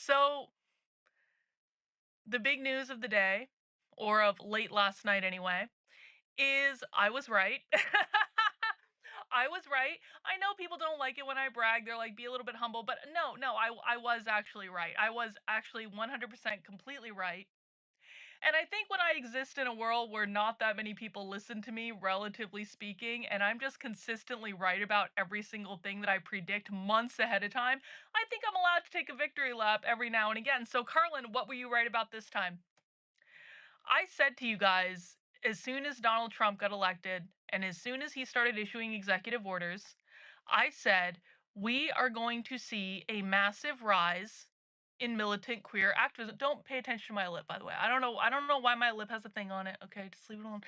So, the big news of the day, or of late last night anyway, is I was right. I was right. I know people don't like it when I brag. They're like, be a little bit humble. But no, I was actually right. I was actually 100% completely right. And I think when I exist in a world where not that many people listen to me, relatively speaking, and I'm just consistently right about every single thing that I predict months ahead of time, I think I'm allowed to take a victory lap every now and again. So, Carlin, what were you right about this time? I said to you guys, as soon as Donald Trump got elected and as soon as he started issuing executive orders, I said we are going to see a massive rise in militant queer activism. Don't pay attention to my lip, by the way. I don't know why my lip has a thing on it. Okay, just leave it alone.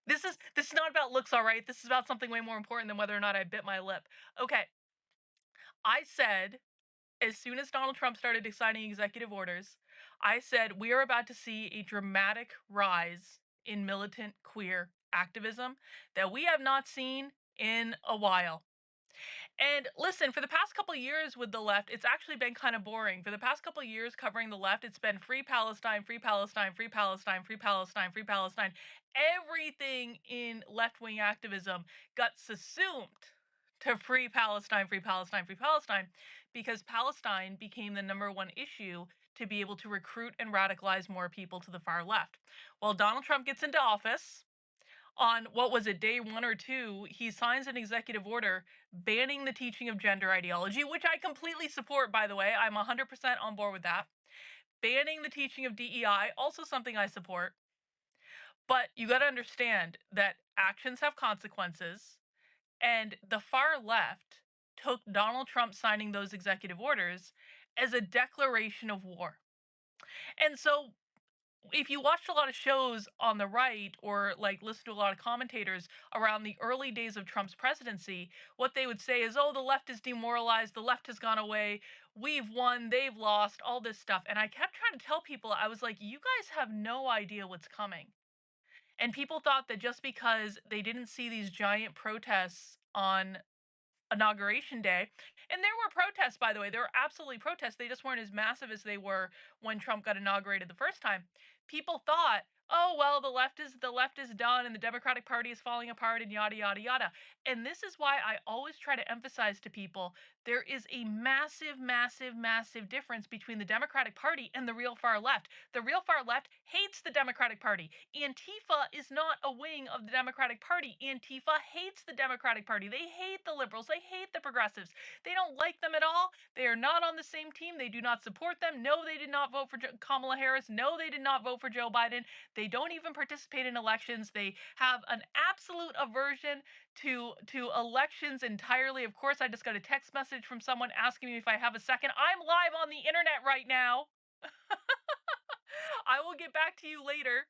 This is not about looks, all right? This is about something way more important than whether or not I bit my lip. Okay. I said as soon as Donald Trump started signing executive orders, I said we are about to see a dramatic rise in militant queer activism that we have not seen in a while. And listen, for the past couple of years with the left, it's actually been kind of boring. For the past couple of years covering the left, it's been free Palestine, free Palestine, free Palestine, free Palestine, free Palestine. Everything in left wing activism got subsumed to free Palestine, free Palestine, free Palestine, because Palestine became the number one issue to be able to recruit and radicalize more people to the far left. Well, Donald Trump gets into office on what was it, day one or two, he signs an executive order banning the teaching of gender ideology, which I completely support, by the way. I'm 100% on board with that. Banning the teaching of DEI, also something I support. But you got to understand that actions have consequences, and the far left took Donald Trump signing those executive orders as a declaration of war. And so if you watched a lot of shows on the right or like listen to a lot of commentators around the early days of Trump's presidency, what they would say is, oh, the left is demoralized, the left has gone away, we've won, they've lost, all this stuff. And I kept trying to tell people, I was like, you guys have no idea what's coming. And people thought that just because they didn't see these giant protests on inauguration day. And there were protests, by the way. There were absolutely protests. They just weren't as massive as they were when Trump got inaugurated the first time. People thought, oh well, the left is done and the Democratic Party is falling apart and yada yada yada. And this is why I always try to emphasize to people there is a massive, massive, massive difference between the Democratic Party and the real far left. The real far left hates the Democratic Party. Antifa is not a wing of the Democratic Party. Antifa hates the Democratic Party. They hate the liberals. They hate the progressives. They don't like them at all. They are not on the same team. They do not support them. No, they did not vote for Kamala Harris. No, they did not vote for Joe Biden. They don't even participate in elections. They have an absolute aversion to elections entirely. Of course, I just got a text message from someone asking me if I have a second. I'm live on the internet right now. I will get back to you later.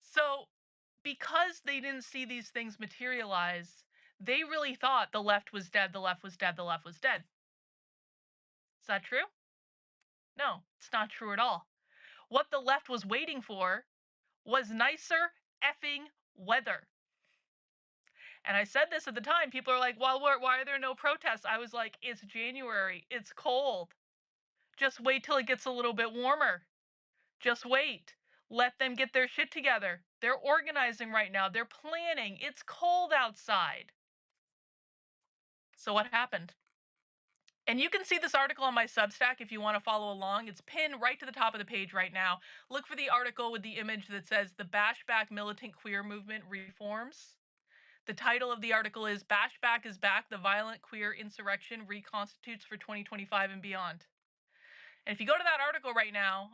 So, because they didn't see these things materialize, they really thought the left was dead, the left was dead, the left was dead. Is that true? No, it's not true at all. What the left was waiting for was nicer effing weather. And I said this at the time. People are like, well, why are there no protests? I was like, it's January. It's cold. Just wait till it gets a little bit warmer. Just wait. Let them get their shit together. They're organizing right now. They're planning. It's cold outside. So what happened? And you can see this article on my Substack if you want to follow along. It's pinned right to the top of the page right now. Look for the article with the image that says the Bashback Militant Queer Movement Reforms. The title of the article is Bashback is Back, the Violent Queer Insurrection Reconstitutes for 2025 and Beyond. And if you go to that article right now,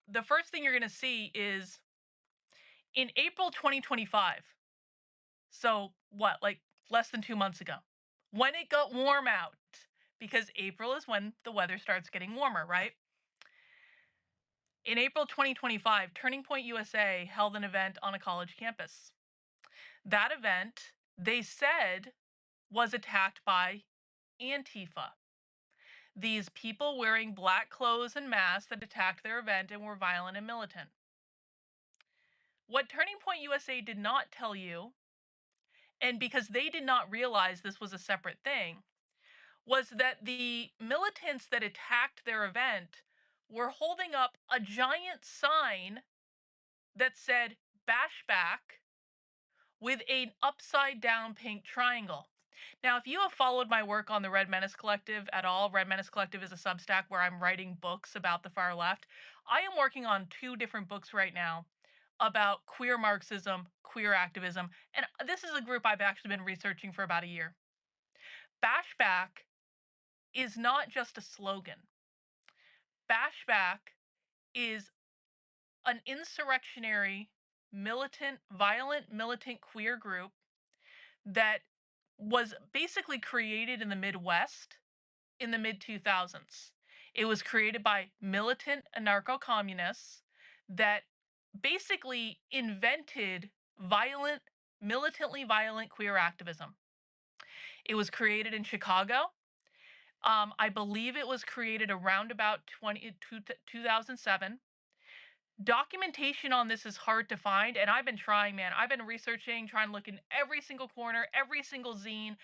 the first thing you're going to see is in April 2025. So what, like less than 2 months ago, when it got warm out, because April is when the weather starts getting warmer, right? In April 2025, Turning Point USA held an event on a college campus. That event, they said, was attacked by Antifa. These people wearing black clothes and masks that attacked their event and were violent and militant. What Turning Point USA did not tell you, and because they did not realize this was a separate thing, was that the militants that attacked their event were holding up a giant sign that said "Bash Back" with an upside down pink triangle. Now, if you have followed my work on the Red Menace Collective at all, Red Menace Collective is a Substack where I'm writing books about the far left. I am working on two different books right now about queer Marxism, queer activism, and this is a group I've actually been researching for about a year. Bashback is not just a slogan. Bashback is an insurrectionary, militant, violent, militant queer group that was basically created in the Midwest in the mid 2000s. It was created by militant anarcho communists that basically invented violent, militantly violent queer activism. It was created in Chicago. I believe it was created around about 2007. Documentation on this is hard to find, and I've been trying, man. I've been researching, trying to look in every single corner, every single zine.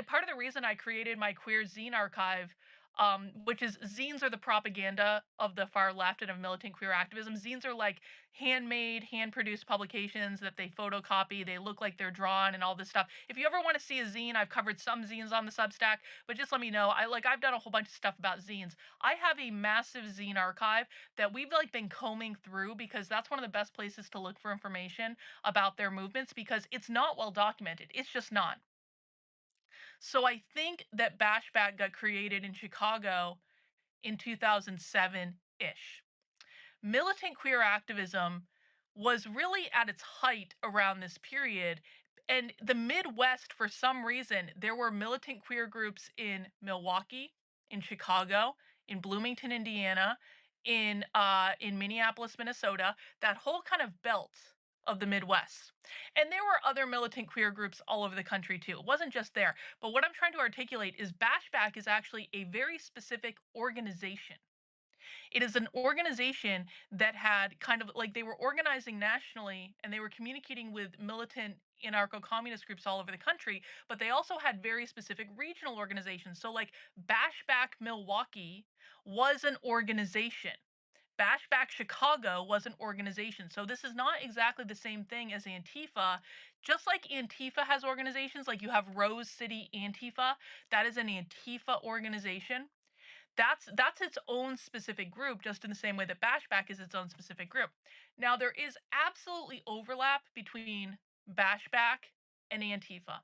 Part of the reason I created my queer zine archive, which is zines are the propaganda of the far left and of militant queer activism. Zines are like handmade, hand-produced publications that they photocopy. They look like they're drawn and all this stuff. If you ever want to see a zine, I've covered some zines on the Substack, but just let me know. I've done a whole bunch of stuff about zines. I have a massive zine archive that we've like been combing through because that's one of the best places to look for information about their movements because it's not well documented. It's just not. So I think that Bashback got created in Chicago in 2007 ish. Militant queer activism was really at its height around this period. And the Midwest, for some reason, there were militant queer groups in Milwaukee, in Chicago, in Bloomington, Indiana, in Minneapolis, Minnesota, that whole kind of belt of the Midwest. And there were other militant queer groups all over the country too. It wasn't just there. But what I'm trying to articulate is Bashback is actually a very specific organization. It is an organization that had kind of like they were organizing nationally and they were communicating with militant anarcho communist groups all over the country, but they also had very specific regional organizations. So, like Bashback Milwaukee was an organization. Bashback Chicago was an organization. So this is not exactly the same thing as Antifa. Just like Antifa has organizations, like you have Rose City Antifa, that is an Antifa organization. That's its own specific group, just in the same way that Bashback is its own specific group. Now there is absolutely overlap between Bashback and Antifa.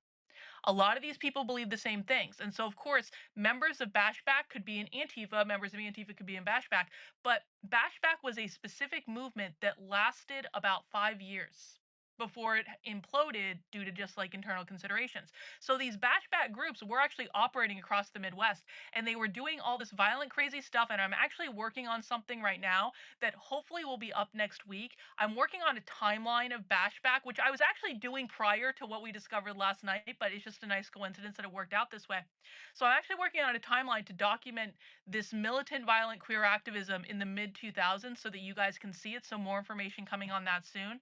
A lot of these people believe the same things. And so, of course, members of Bashback could be in Antifa, members of Antifa could be in Bashback. But Bashback was a specific movement that lasted about 5 years before it imploded due to just like internal considerations. So these Bashback groups were actually operating across the Midwest and they were doing all this violent, crazy stuff. And I'm actually working on something right now that hopefully will be up next week. I'm working on a timeline of Bashback, which I was actually doing prior to what we discovered last night, but it's just a nice coincidence that it worked out this way. So I'm actually working on a timeline to document this militant violent queer activism in the mid 2000s so that you guys can see it. So more information coming on that soon.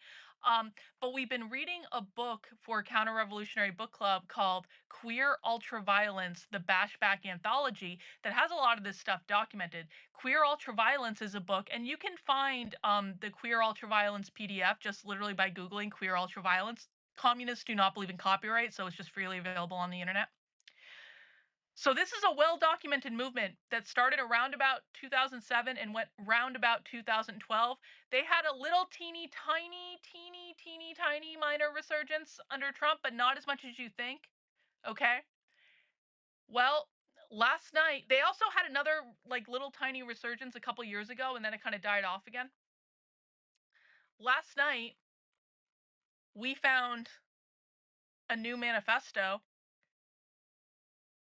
But we've been reading a book for Counter Revolutionary Book Club called Queer Ultraviolence, the Bashback Anthology, that has a lot of this stuff documented. Queer Ultraviolence is a book, and you can find the Queer Ultraviolence PDF just literally by Googling Queer Ultraviolence. Communists do not believe in copyright, so it's just freely available on the internet. So this is a well-documented movement that started around about 2007 and went round about 2012. They had a little teeny tiny minor resurgence under Trump, but not as much as you think. Okay. Well, last night they also had another like little tiny resurgence a couple years ago, and then it kind of died off again. Last night we found a new manifesto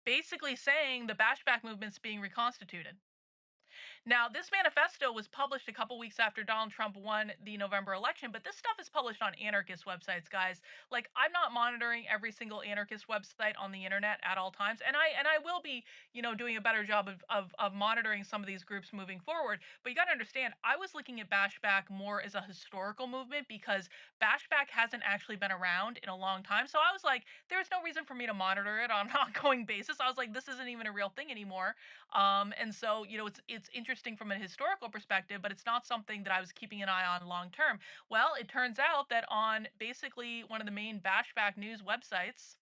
basically saying the Bashback movement's being reconstituted. Now, this manifesto was published a couple weeks after Donald Trump won the November election, but this stuff is published on anarchist websites, guys. Like, I'm not monitoring every single anarchist website on the internet at all times, and I will be, doing a better job of monitoring some of these groups moving forward. But you got to understand, I was looking at Bashback more as a historical movement because Bashback hasn't actually been around in a long time. So I was like, there's no reason for me to monitor it on an ongoing basis. I was like, this isn't even a real thing anymore. And so, it's interesting from a historical perspective, but it's not something that I was keeping an eye on long term. Well, it turns out that on basically one of the main Bashback news websites,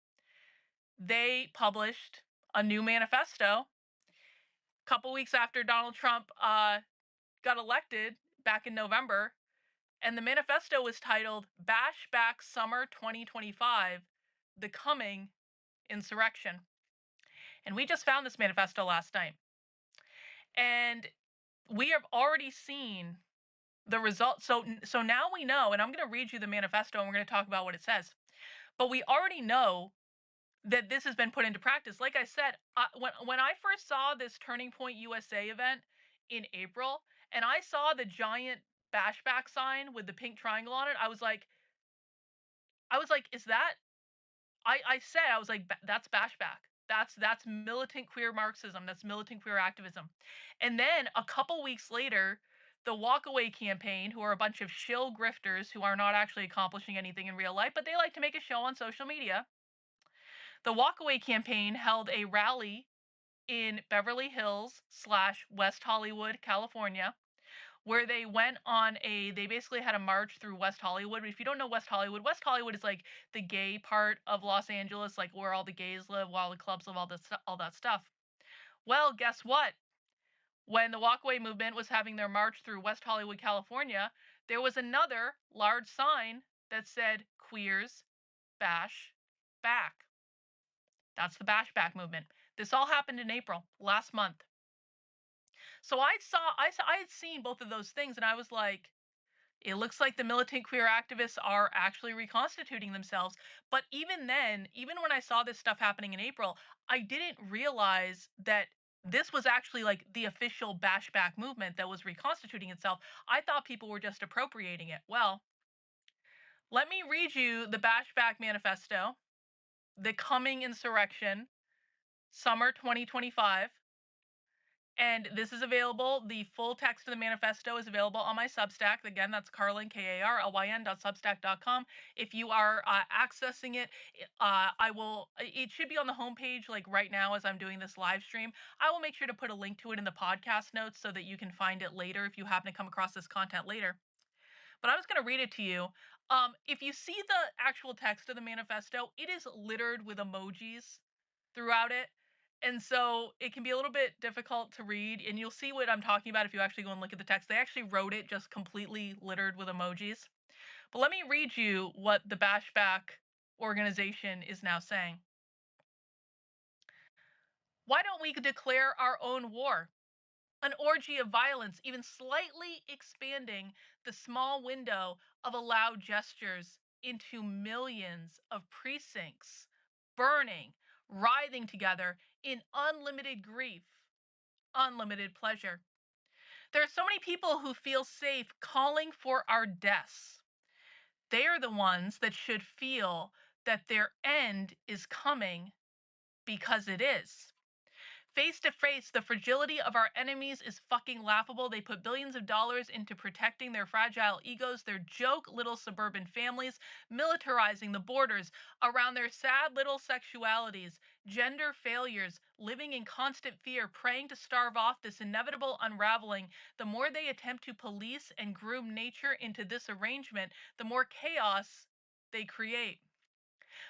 they published a new manifesto a couple weeks after Donald Trump got elected back in November. And the manifesto was titled Bashback Summer 2025: The Coming Insurrection. And we just found this manifesto last night. And we have already seen the results. So now we know, and I'm going to read you the manifesto and we're going to talk about what it says. But we already know that this has been put into practice. Like I said, when I first saw this Turning Point USA event in April, and I saw the giant bashback sign with the pink triangle on it, I was like, is that? I said, I was like, that's bashback. That's militant queer Marxism. That's militant queer activism. And then a couple weeks later, the Walkaway campaign, who are a bunch of shill grifters who are not actually accomplishing anything in real life, but they like to make a show on social media. The Walkaway campaign held a rally in Beverly Hills slash West Hollywood, California, where they basically had a march through West Hollywood. If you don't know West Hollywood is like the gay part of Los Angeles, like where all the gays live, while the clubs live, all that stuff. Well, guess what? When the Walkaway movement was having their march through West Hollywood, California, there was another large sign that said "Queers Bash Back." That's the Bash Back movement. This all happened in April last month. So I had seen both of those things, and I was like, it looks like the militant queer activists are actually reconstituting themselves. But even then, even when I saw this stuff happening in April, I didn't realize that this was actually like the official bashback movement that was reconstituting itself. I thought people were just appropriating it. Well, let me read you the Bashback Manifesto, The Coming Insurrection, Summer 2025. And this is available. The full text of the manifesto is available on my Substack. Again, that's Karlyn, KARLYN.substack.com. If you are accessing it, it should be on the homepage like right now as I'm doing this live stream. I will make sure to put a link to it in the podcast notes so that you can find it later if you happen to come across this content later. But I was going to read it to you. If you see the actual text of the manifesto, it is littered with emojis throughout it. And so it can be a little bit difficult to read, and you'll see what I'm talking about if you actually go and look at the text. They actually wrote it just completely littered with emojis. But let me read you what the Bashback organization is now saying. Why don't we declare our own war? An orgy of violence, even slightly expanding the small window of allowed gestures into millions of precincts, burning, writhing together in unlimited grief, unlimited pleasure. There are so many people who feel safe calling for our deaths. They are the ones that should feel that their end is coming because it is. Face to face, the fragility of our enemies is fucking laughable. They put billions of dollars into protecting their fragile egos, their joke little suburban families, militarizing the borders around their sad little sexualities, gender failures, living in constant fear, praying to starve off this inevitable unraveling. The more they attempt to police and groom nature into this arrangement, the more chaos they create.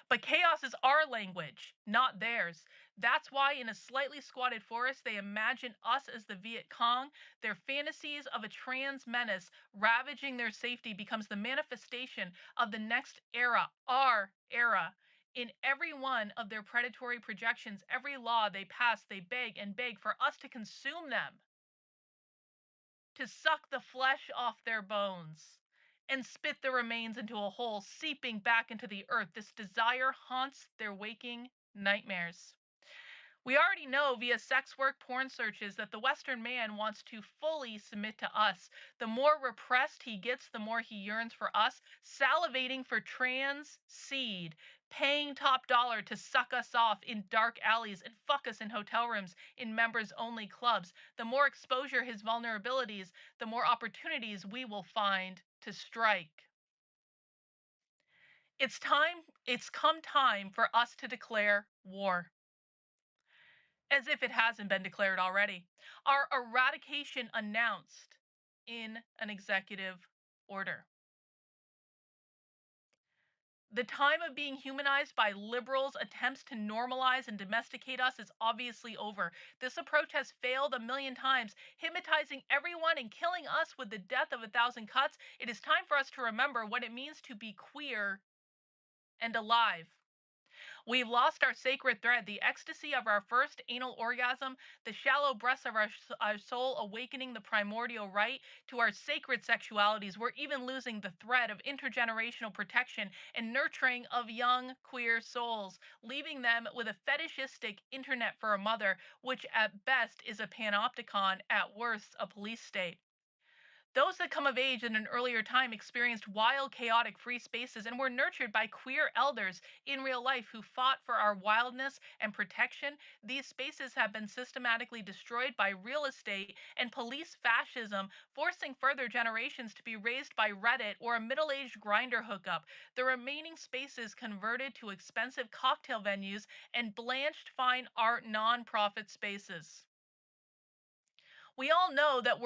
But chaos is our language, not theirs. That's why, in a slightly squatted forest, they imagine us as the Viet Cong. Their fantasies of a trans menace ravaging their safety becomes the manifestation of the next era, our era. In every one of their predatory projections, every law they pass, they beg and beg for us to consume them, to suck the flesh off their bones and spit the remains into a hole, seeping back into the earth. This desire haunts their waking nightmares. We already know via sex work porn searches that the Western man wants to fully submit to us. The more repressed he gets, the more he yearns for us, salivating for trans seed, paying top dollar to suck us off in dark alleys and fuck us in hotel rooms in members only clubs. The more exposure his vulnerabilities, the more opportunities we will find to strike. It's come time for us to declare war. As if it hasn't been declared already. Our eradication announced in an executive order. The time of being humanized by liberals' attempts to normalize and domesticate us is obviously over. This approach has failed a million times, hypnotizing everyone and killing us with the death of 1,000 cuts. It is time for us to remember what it means to be queer and alive. We've lost our sacred thread, the ecstasy of our first anal orgasm, the shallow breaths of our soul awakening the primordial right to our sacred sexualities. We're even losing the thread of intergenerational protection and nurturing of young queer souls, leaving them with a fetishistic internet for a mother, which at best is a panopticon, at worst a police state. Those that come of age in an earlier time experienced wild, chaotic, free spaces and were nurtured by queer elders in real life who fought for our wildness and protection. These spaces have been systematically destroyed by real estate and police fascism, forcing further generations to be raised by Reddit or a middle aged grinder hookup. The remaining spaces converted to expensive cocktail venues and blanched fine art nonprofit spaces. We all know that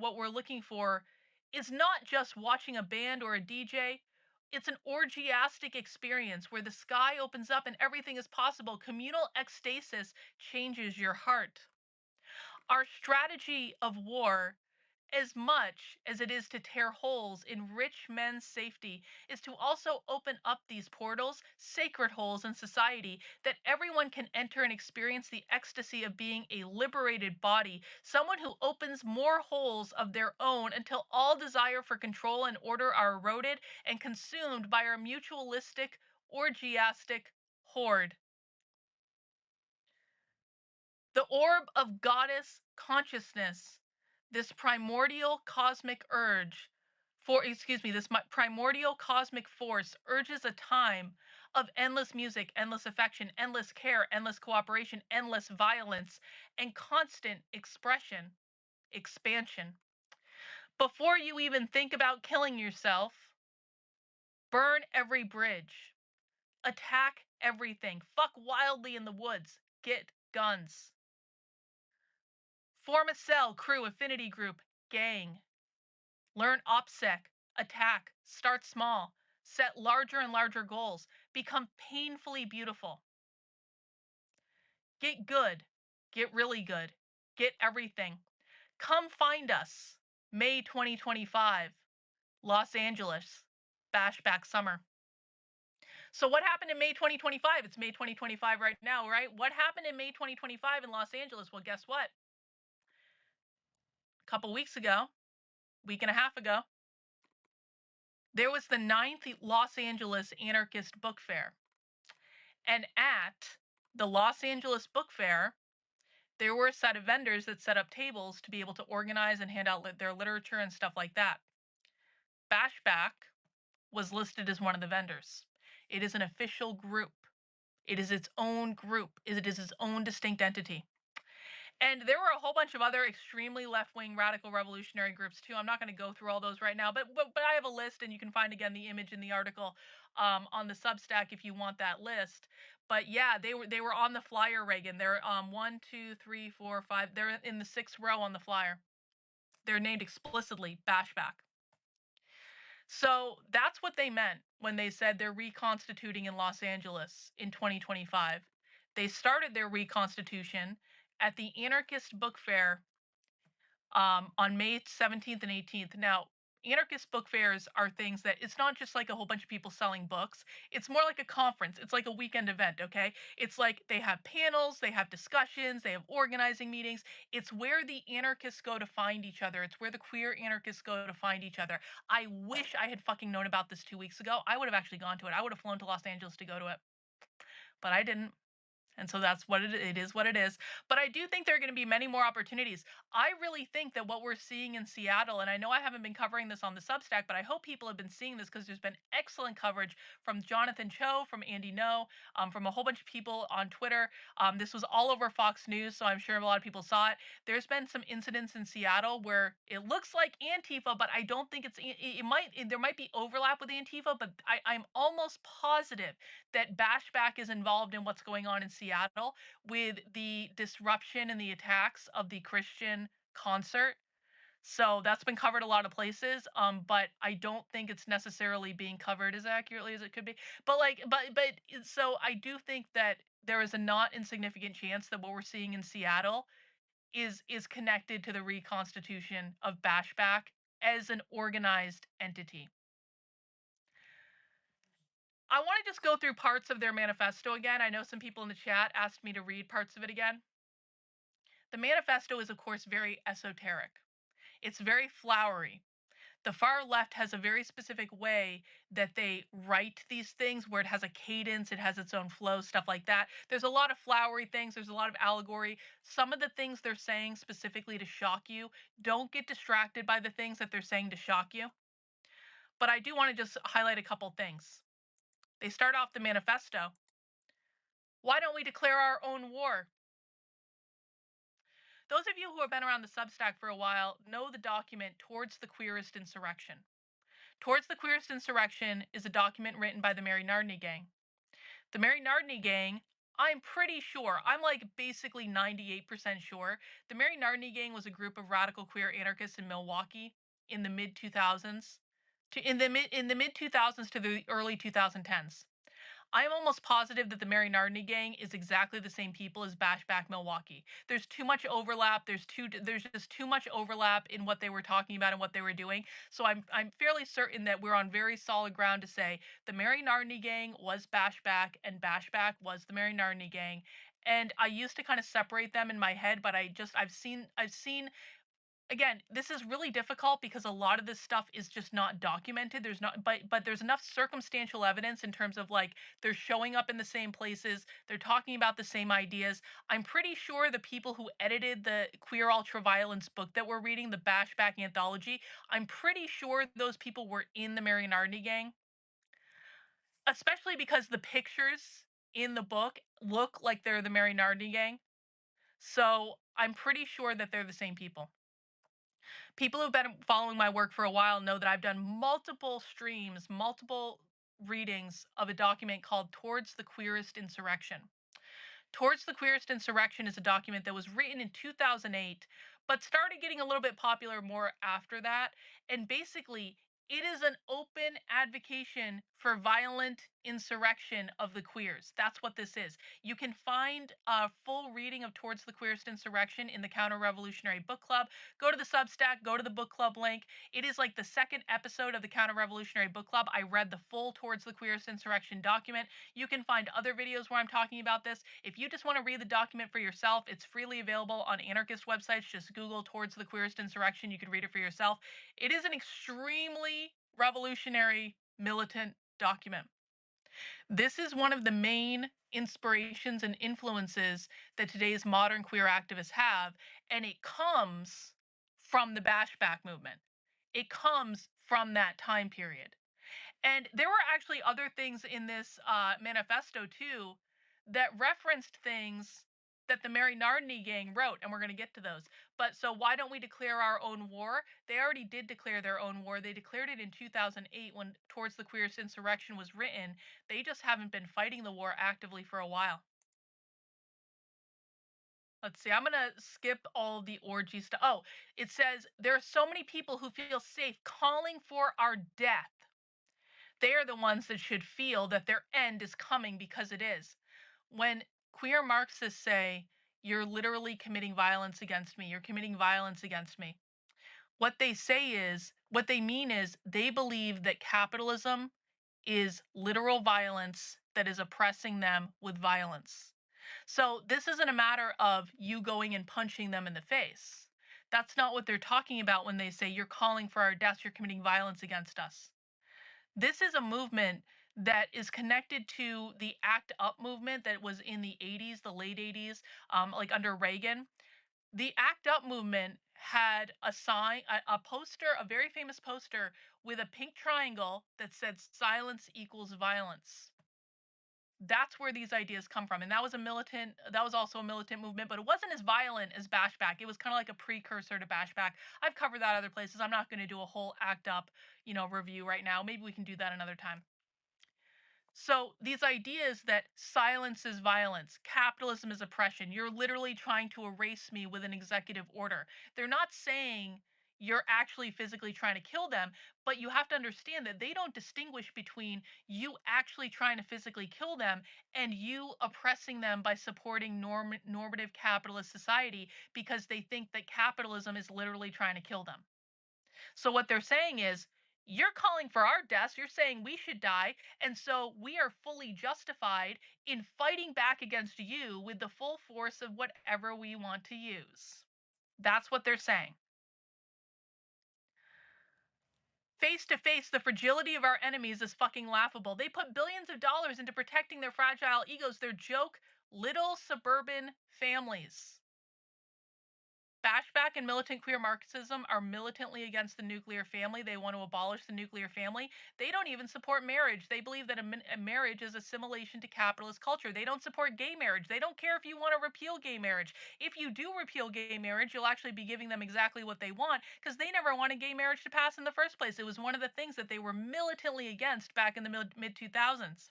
what we're looking for is not just watching a band or a DJ. It's an orgiastic experience where the sky opens up and everything is possible. Communal ecstasis changes your heart. Our strategy of war, as much as it is to tear holes in rich men's safety, is to also open up these portals, sacred holes in society, that everyone can enter and experience the ecstasy of being a liberated body, someone who opens more holes of their own until all desire for control and order are eroded and consumed by our mutualistic, orgiastic horde. The orb of goddess consciousness, this primordial cosmic urge, this primordial cosmic force urges a time of endless music, endless affection, endless care, endless cooperation, endless violence, and constant expression, expansion. Before you even think about killing yourself, burn every bridge, attack everything, fuck wildly in the woods, get guns. Form a cell, crew, affinity group, gang. Learn OPSEC, attack, start small, set larger and larger goals, become painfully beautiful. Get good, get really good, get everything. Come find us, May 2025, Los Angeles, Bashback Summer. So, what happened in May 2025? It's May 2025 right now, right? What happened in May 2025 in Los Angeles? Well, guess what? A couple weeks ago, week and a half ago, there was the 9th Los Angeles Anarchist Book Fair. And at the Los Angeles Book Fair, there were a set of vendors that set up tables to be able to organize and hand out their literature and stuff like that. Bashback was listed as one of the vendors. It is an official group. It is its own group. It is its own distinct entity. And there were a whole bunch of other extremely left-wing radical revolutionary groups too. I'm not going to go through all those right now, but I have a list, and you can find again the image in the article on the Substack if you want that list. But yeah, they were on the flyer, Reagan. They're 1, 2, 3, 4, 5. They're in the 6th row on the flyer. They're named explicitly Bashback. So that's what they meant when they said they're reconstituting in Los Angeles in 2025. They started their reconstitution at the Anarchist Book Fair on May 17th and 18th. Now, anarchist book fairs are things that it's not just like a whole bunch of people selling books. It's more like a conference. It's like a weekend event, okay? It's like they have panels, they have discussions, they have organizing meetings. It's where the anarchists go to find each other. It's where the queer anarchists go to find each other. I wish I had fucking known about this 2 weeks ago. I would have actually gone to it. I would have flown to Los Angeles to go to it. But I didn't. And so that's what it is what it is. But I do think there are going to be many more opportunities. I really think that what we're seeing in Seattle, and I know I haven't been covering this on the Substack, but I hope people have been seeing this because there's been excellent coverage from Jonathan Cho, from Andy No, from a whole bunch of people on Twitter. This was all over Fox News, so I'm sure a lot of people saw it. There's been some incidents in Seattle where it looks like Antifa, but I don't think there might be overlap with Antifa, but I'm almost positive that Bashback is involved in what's going on in Seattle with the disruption and the attacks of the Christian concert. So that's been covered a lot of places, but I don't think it's necessarily being covered as accurately as it could be. But so I do think that there is a not insignificant chance that what we're seeing in Seattle is connected to the reconstitution of Bashback as an organized entity. I want to just go through parts of their manifesto again. I know some people in the chat asked me to read parts of it again. The manifesto is, of course, very esoteric. It's very flowery. The far left has a very specific way that they write these things where it has a cadence, it has its own flow, stuff like that. There's a lot of flowery things, there's a lot of allegory. Some of the things they're saying specifically to shock you, don't get distracted by the things that they're saying to shock you. But I do want to just highlight a couple things. They start off the manifesto. Why don't we declare our own war? Those of you who have been around the Substack for a while know the document Towards the Queerest Insurrection. Towards the Queerest Insurrection is a document written by the Mary Nardini Gang. The Mary Nardini Gang, I'm pretty sure, I'm like basically 98% sure, the Mary Nardini Gang was a group of radical queer anarchists in Milwaukee in the mid 2000s in the mid 2000s to the early 2010s. I am almost positive that the Mary Nardini Gang is exactly the same people as Bashback Milwaukee. There's too much overlap. There's just too much overlap in what they were talking about and what they were doing. So I'm fairly certain that we're on very solid ground to say the Mary Nardini Gang was Bashback and Bashback was the Mary Nardini Gang. And I used to kind of separate them in my head, but I've seen again, this is really difficult because a lot of this stuff is just not documented. There's not, but there's enough circumstantial evidence in terms of like they're showing up in the same places, they're talking about the same ideas. I'm pretty sure the people who edited the queer ultraviolence book that we're reading, the Bashback anthology, I'm pretty sure those people were in the Mary Nardini Gang, especially because the pictures in the book look like they're the Mary Nardini Gang. So I'm pretty sure that they're the same people. People who've been following my work for a while know that I've done multiple streams, multiple readings of a document called Towards the Queerest Insurrection. Towards the Queerest Insurrection is a document that was written in 2008, but started getting a little bit popular more after that. And basically, it is an open advocation for violent insurrection of the queers. That's what this is. You can find a full reading of Towards the Queerest Insurrection in the Counter Revolutionary Book Club. Go to the Substack, go to the book club link. It is like the second episode of the Counter Revolutionary Book Club. I read the full Towards the Queerest Insurrection document. You can find other videos where I'm talking about this. If you just want to read the document for yourself, it's freely available on anarchist websites. Just Google Towards the Queerest Insurrection. You can read it for yourself. It is an extremely revolutionary, militant document. This is one of the main inspirations and influences that today's modern queer activists have, and it comes from the Bashback movement. It comes from that time period. And there were actually other things in this manifesto too that referenced things that the Mary Nardini Gang wrote, and we're going to get to those. But so why don't we declare our own war? They already did declare their own war. They declared it in 2008 when Towards the Queerest Insurrection was written. They just haven't been fighting the war actively for a while. Let's see. I'm going to skip all the orgy stuff. Oh, it says there are so many people who feel safe calling for our death. They are the ones that should feel that their end is coming because it is. When queer Marxists say, you're literally committing violence against me, you're committing violence against me, what they mean is they believe that capitalism is literal violence that is oppressing them with violence. So this isn't a matter of you going and punching them in the face. That's not what they're talking about when they say you're calling for our deaths, you're committing violence against us. This is a movement that is connected to the ACT UP movement that was in the 80s, the late 80s, like under Reagan. The ACT UP movement had a sign, a poster, a very famous poster with a pink triangle that said silence equals violence. That's where these ideas come from. And that was also a militant movement, but it wasn't as violent as Bashback. It was kind of like a precursor to Bashback. I've covered that other places. I'm not going to do a whole ACT UP, review right now. Maybe we can do that another time. So these ideas that silence is violence, capitalism is oppression, you're literally trying to erase me with an executive order. They're not saying you're actually physically trying to kill them, but you have to understand that they don't distinguish between you actually trying to physically kill them and you oppressing them by supporting normative capitalist society because they think that capitalism is literally trying to kill them. So what they're saying is, you're calling for our deaths, you're saying we should die, and so we are fully justified in fighting back against you with the full force of whatever we want to use. That's what they're saying. Face to face, the fragility of our enemies is fucking laughable. They put billions of dollars into protecting their fragile egos, their joke little suburban families. Bashback and militant queer Marxism are militantly against the nuclear family. They want to abolish the nuclear family. They don't even support marriage. They believe that a marriage is assimilation to capitalist culture. They don't support gay marriage. They don't care if you want to repeal gay marriage. If you do repeal gay marriage, you'll actually be giving them exactly what they want because they never wanted gay marriage to pass in the first place. It was one of the things that they were militantly against back in the mid 2000s.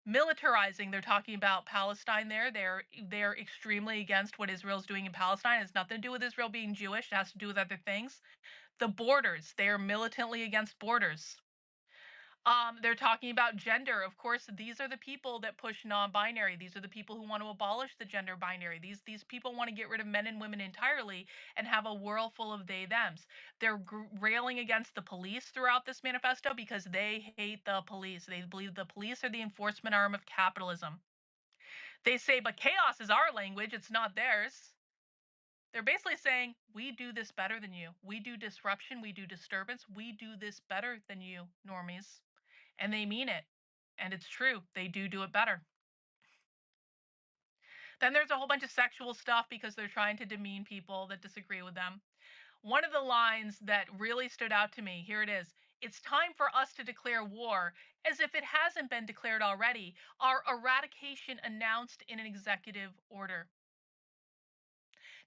Militarizing, they're talking about Palestine there. They're extremely against what Israel's doing in Palestine. It has nothing to do with Israel being Jewish. It has to do with other things. The borders, they are militantly against borders. They're talking about gender. Of course, these are the people that push non-binary. These are the people who want to abolish the gender binary. These people want to get rid of men and women entirely and have a world full of they thems. They're railing against the police throughout this manifesto because they hate the police. They believe the police are the enforcement arm of capitalism. They say, but chaos is our language, it's not theirs. They're basically saying, we do this better than you. We do disruption, we do disturbance, we do this better than you, normies. And they mean it. And it's true, they do it better. Then there's a whole bunch of sexual stuff because they're trying to demean people that disagree with them. One of the lines that really stood out to me, here it is. It's time for us to declare war, as if it hasn't been declared already. Our eradication announced in an executive order.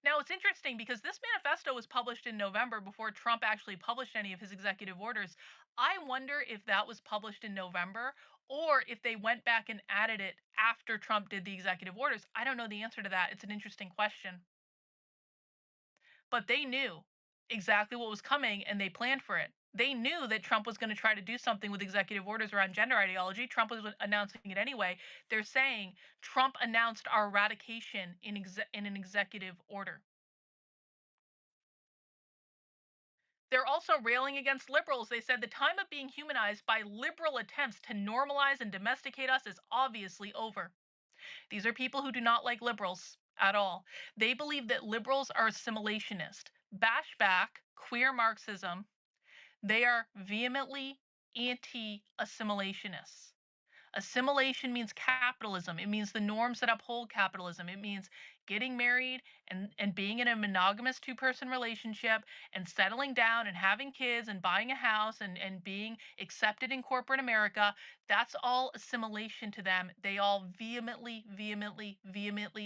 Now, it's interesting because this manifesto was published in November before Trump actually published any of his executive orders. I wonder if that was published in November or if they went back and added it after Trump did the executive orders. I don't know the answer to that. It's an interesting question. But they knew exactly what was coming and they planned for it. They knew that Trump was going to try to do something with executive orders around gender ideology. Trump was announcing it anyway. They're saying Trump announced our eradication in an executive order. They're also railing against liberals. They said the time of being humanized by liberal attempts to normalize and domesticate us is obviously over. These are people who do not like liberals at all. They believe that liberals are assimilationist. Bashback, queer Marxism, they are vehemently anti assimilationists. Assimilation means capitalism. It means the norms that uphold capitalism. It means getting married and being in a monogamous two-person relationship and settling down and having kids and buying a house and being accepted in corporate America. That's all assimilation to them. They all vehemently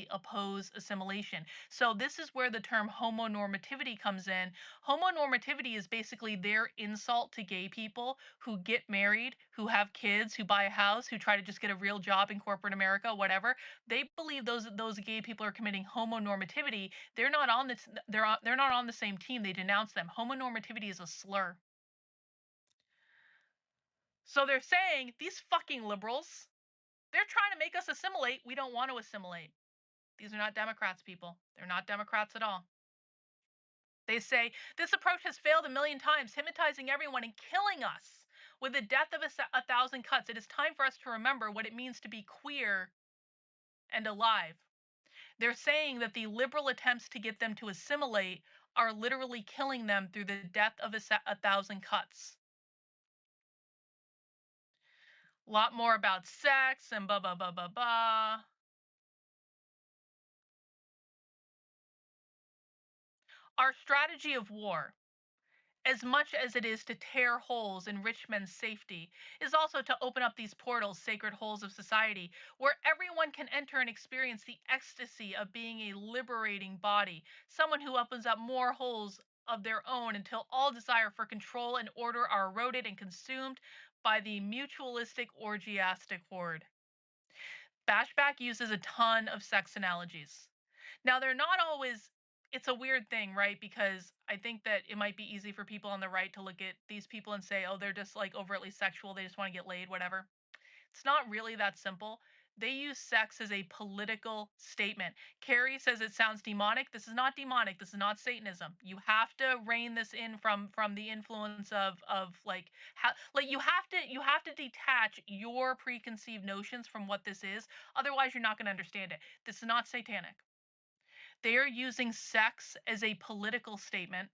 oppose assimilation. So this is where the term homonormativity comes in. Homonormativity is basically their insult to gay people who get married, who have kids, who buy a house, who try to just get a real job in corporate America, whatever. They believe those gay people are committing homonormativity. They're not on this. They're not on the same team. They denounce them. Homonormativity is a slur. So they're saying these fucking liberals. They're trying to make us assimilate. We don't want to assimilate. These are not Democrats, people. They're not Democrats at all. They say this approach has failed a million times, hypnotizing everyone and killing us with the death of a thousand cuts. It is time for us to remember what it means to be queer and alive. They're saying that the liberal attempts to get them to assimilate are literally killing them through the death of a thousand cuts. A lot more about sex and blah blah blah blah blah. Our strategy of war, as much as it is to tear holes in rich men's safety, is also to open up these portals, sacred holes of society, where everyone can enter and experience the ecstasy of being a liberating body, someone who opens up more holes of their own until all desire for control and order are eroded and consumed by the mutualistic orgiastic horde. Bashback uses a ton of sex analogies. Now, they're not always, it's a weird thing, right? Because I think that it might be easy for people on the right to look at these people and say, oh, they're just like overtly sexual. They just want to get laid, whatever. It's not really that simple. They use sex as a political statement. Carrie says it sounds demonic. This is not demonic. This is not Satanism. You have to rein this in from the influence of like how like you have to detach your preconceived notions from what this is. Otherwise, you're not going to understand it. This is not satanic. They are using sex as a political statement.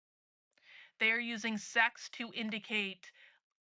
They are using sex to indicate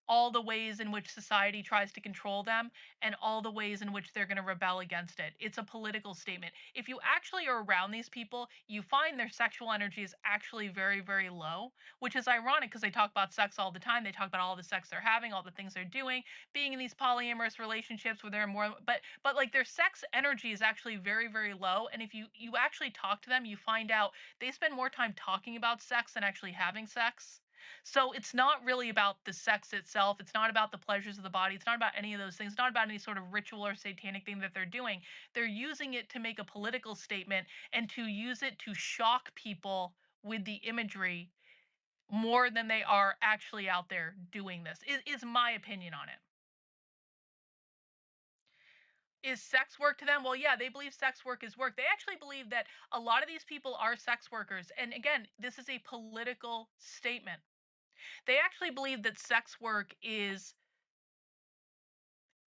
all the ways in which society tries to control them and all the ways in which they're going to rebel against it. It's a political statement. If you actually are around these people, you find their sexual energy is actually very, very low, which is ironic because they talk about sex all the time. They talk about all the sex they're having, all the things they're doing, being in these polyamorous relationships where they're more, but like their sex energy is actually very, very low. And if you actually talk to them, you find out they spend more time talking about sex than actually having sex. So it's not really about the sex itself. It's not about the pleasures of the body. It's not about any of those things. It's not about any sort of ritual or satanic thing that they're doing. They're using it to make a political statement and to use it to shock people with the imagery more than they are actually out there doing this. Is my opinion on it. Is sex work to them? Well, yeah, they believe sex work is work. They actually believe that a lot of these people are sex workers. And again, this is a political statement. They actually believe that sex work is,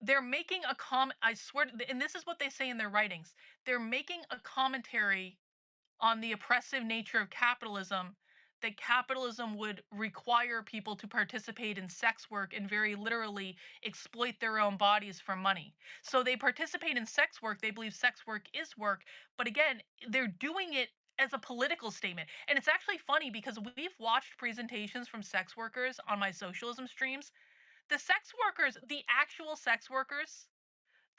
they're making a I swear, and this is what they say in their writings. They're making a commentary on the oppressive nature of capitalism, that capitalism would require people to participate in sex work and very literally exploit their own bodies for money. So they participate in sex work. They believe sex work is work. But again, they're doing it as a political statement. And it's actually funny because we've watched presentations from sex workers on my socialism streams. The sex workers, the actual sex workers,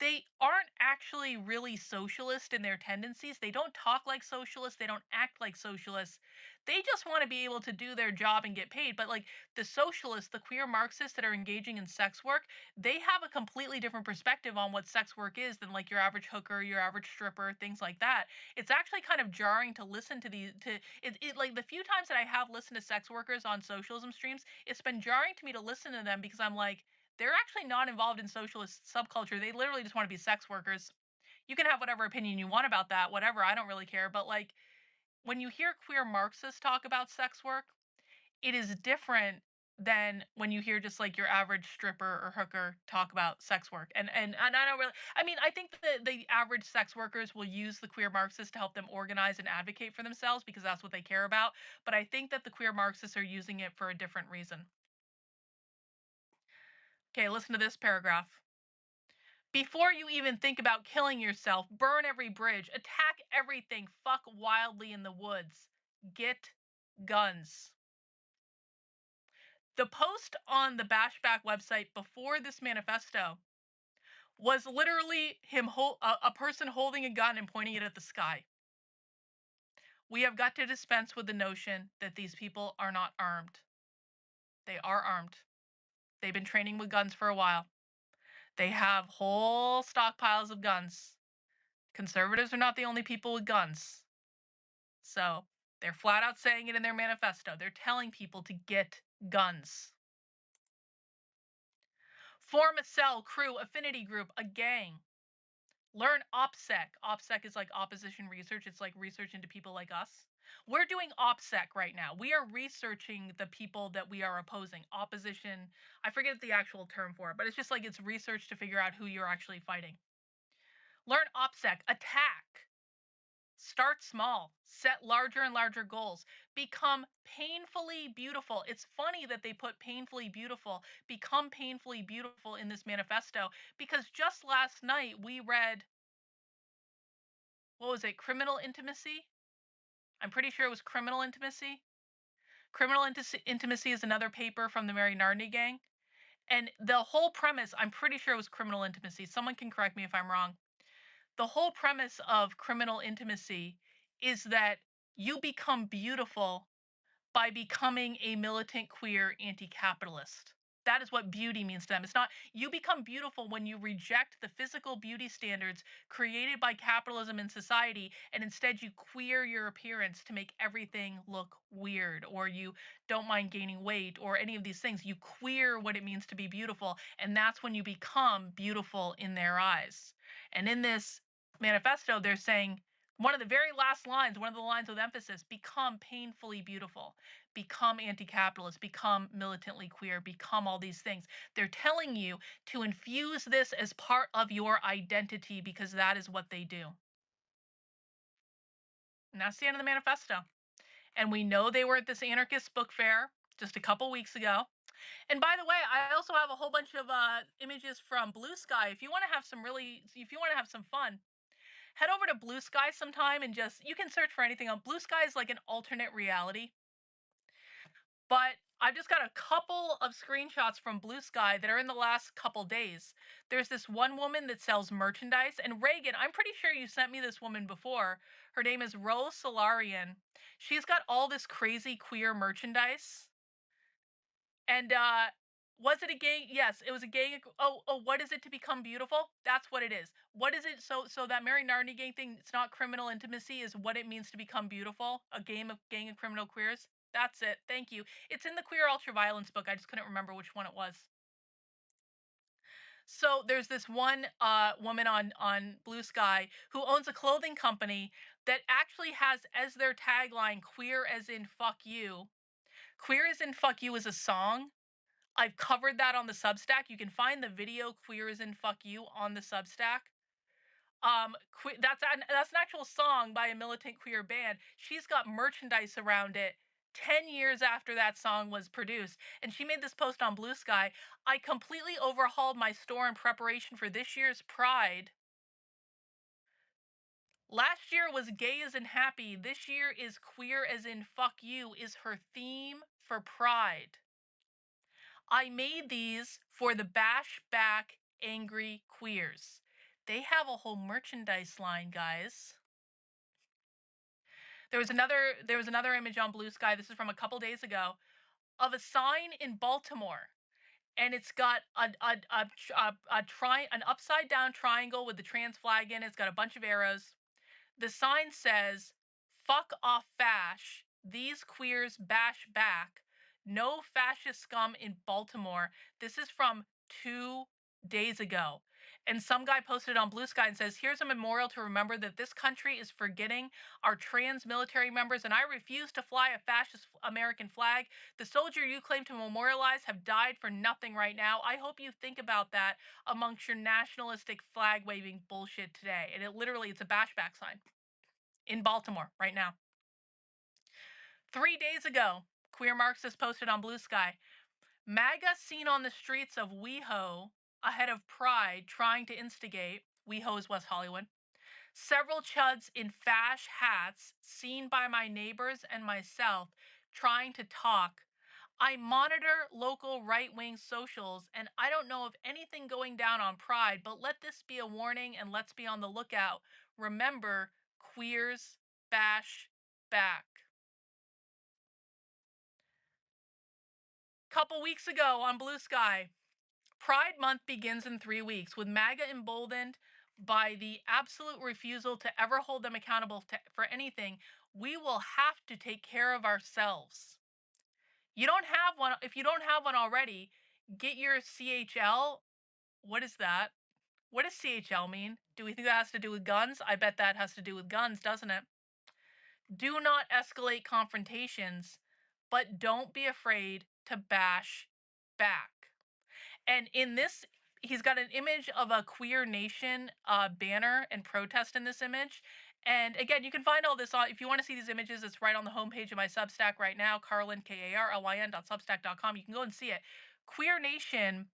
they aren't actually really socialist in their tendencies. They don't talk like socialists. They don't act like socialists. They just want to be able to do their job and get paid. But like the socialists, the queer Marxists that are engaging in sex work, they have a completely different perspective on what sex work is than like your average hooker, your average stripper, things like that. It's actually kind of jarring to listen to these to it like the few times that I have listened to sex workers on socialism streams, it's been jarring to me to listen to them because I'm like, they're actually not involved in socialist subculture. They literally just want to be sex workers. You can have whatever opinion you want about that, whatever. I don't really care. But like when you hear queer Marxists talk about sex work, it is different than when you hear just like your average stripper or hooker talk about sex work. And I don't really, I mean, I think that the average sex workers will use the queer Marxists to help them organize and advocate for themselves because that's what they care about. But I think that the queer Marxists are using it for a different reason. Okay, listen to this paragraph. Before you even think about killing yourself, burn every bridge, attack everything, fuck wildly in the woods. Get guns. The post on the Bashback website before this manifesto was literally a person holding a gun and pointing it at the sky. We have got to dispense with the notion that these people are not armed. They are armed. They've been training with guns for a while. They have whole stockpiles of guns. Conservatives are not the only people with guns. So they're flat out saying it in their manifesto. They're telling people to get guns. Form a cell, crew, affinity group, a gang. Learn OPSEC. OPSEC is like opposition research. It's like research into people like us. We're doing OPSEC right now. We are researching the people that we are opposing. Opposition, I forget the actual term for it, but it's just like it's research to figure out who you're actually fighting. Learn OPSEC. Attack. Start small, set larger and larger goals, become painfully beautiful. It's funny that they put painfully beautiful, become painfully beautiful in this manifesto, because just last night we read, what was it, criminal intimacy? I'm pretty sure it was criminal intimacy. Intimacy is another paper from the Mary Nardini gang. And the whole premise, I'm pretty sure it was criminal intimacy. Someone can correct me if I'm wrong. The whole premise of criminal intimacy is that you become beautiful by becoming a militant queer anti-capitalist. That is what beauty means to them. It's not, you become beautiful when you reject the physical beauty standards created by capitalism and society, and instead you queer your appearance to make everything look weird, or you don't mind gaining weight, or any of these things. You queer what it means to be beautiful, and that's when you become beautiful in their eyes. And in this manifesto, they're saying, one of the very last lines, one of the lines with emphasis, become painfully beautiful, become anti capitalist, become militantly queer, become all these things. They're telling you to infuse this as part of your identity because that is what they do. And that's the end of the manifesto. And we know they were at this anarchist book fair just a couple weeks ago. And by the way, I also have a whole bunch of images from Blue Sky. If you want to have some fun, head over to Blue Sky sometime and just, you can search for anything on Blue Sky is like an alternate reality. But I've just got a couple of screenshots from Blue Sky that are in the last couple days. There's this one woman that sells merchandise, and Reagan, I'm pretty sure you sent me this woman before. Her name is Rose Solarian. She's got all this crazy queer merchandise. And was it a gay? Yes, it was a gay. Oh, what is it to become beautiful? That's what it is. What is it? So that Mary Narni gang thing, it's not criminal intimacy, is what it means to become beautiful. A gang of criminal queers. That's it. Thank you. It's in the Queer Ultraviolence book. I just couldn't remember which one it was. So there's this one woman on Blue Sky who owns a clothing company that actually has as their tagline "queer as in fuck you." Queer as in fuck you is a song. I've covered that on the Substack. You can find the video "Queer as in Fuck You" on the Substack. That's an actual song by a militant queer band. She's got merchandise around it 10 years after that song was produced. And she made this post on Blue Sky. I completely overhauled my store in preparation for this year's Pride. Last year was gay as in happy. This year is queer as in fuck you, is her theme for Pride. I made these for the Bash Back Angry Queers. They have a whole merchandise line, guys. There was another image on Blue Sky. This is from a couple days ago of a sign in Baltimore, and it's got an upside down triangle with the trans flag in it. It's got a bunch of arrows. The sign says, "Fuck off fash. These queers bash back. No fascist scum in Baltimore." This is from 2 days ago. And some guy posted on Blue Sky and says, "Here's a memorial to remember that this country is forgetting our trans military members, and I refuse to fly a fascist American flag. The soldier you claim to memorialize have died for nothing right now. I hope you think about that amongst your nationalistic flag waving bullshit today." And it's a bashback sign in Baltimore right now. 3 days ago, Queer Marxist posted on Blue Sky, "MAGA seen on the streets of WeHo ahead of Pride trying to instigate." WeHo is West Hollywood. "Several chuds in fash hats seen by my neighbors and myself trying to talk. I monitor local right-wing socials, and I don't know of anything going down on Pride, but let this be a warning and let's be on the lookout. Remember, queers bash back." Couple weeks ago on Blue Sky, Pride Month begins in 3 weeks with MAGA emboldened by the absolute refusal to ever hold them accountable for anything. We will have to take care of ourselves. You don't have one. If you don't have one already, get your CHL. What is that? What does CHL mean? Do we think that has to do with guns? I bet that has to do with guns, doesn't it? Do not escalate confrontations, but don't be afraid to bash back. And in this, he's got an image of a Queer Nation banner and protest in this image. And again, you can find all this on, if you want to see these images, it's right on the homepage of my Substack right now, Karlyn, Karlyn.substack.com. You can go and see it. Queer Nation,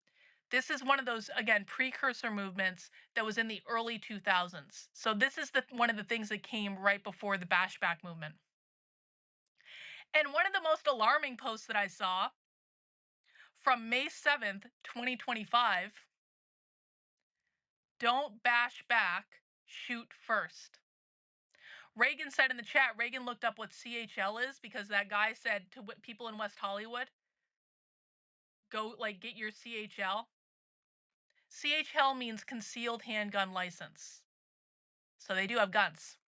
this is one of those, again, precursor movements that was in the early 2000s. So this is one of the things that came right before the bashback movement. And one of the most alarming posts that I saw from May 7th, 2025, don't bash back, shoot first. Reagan said in the chat, Reagan looked up what CHL is because that guy said to people in West Hollywood, go like get your CHL. CHL means concealed handgun license. So they do have guns.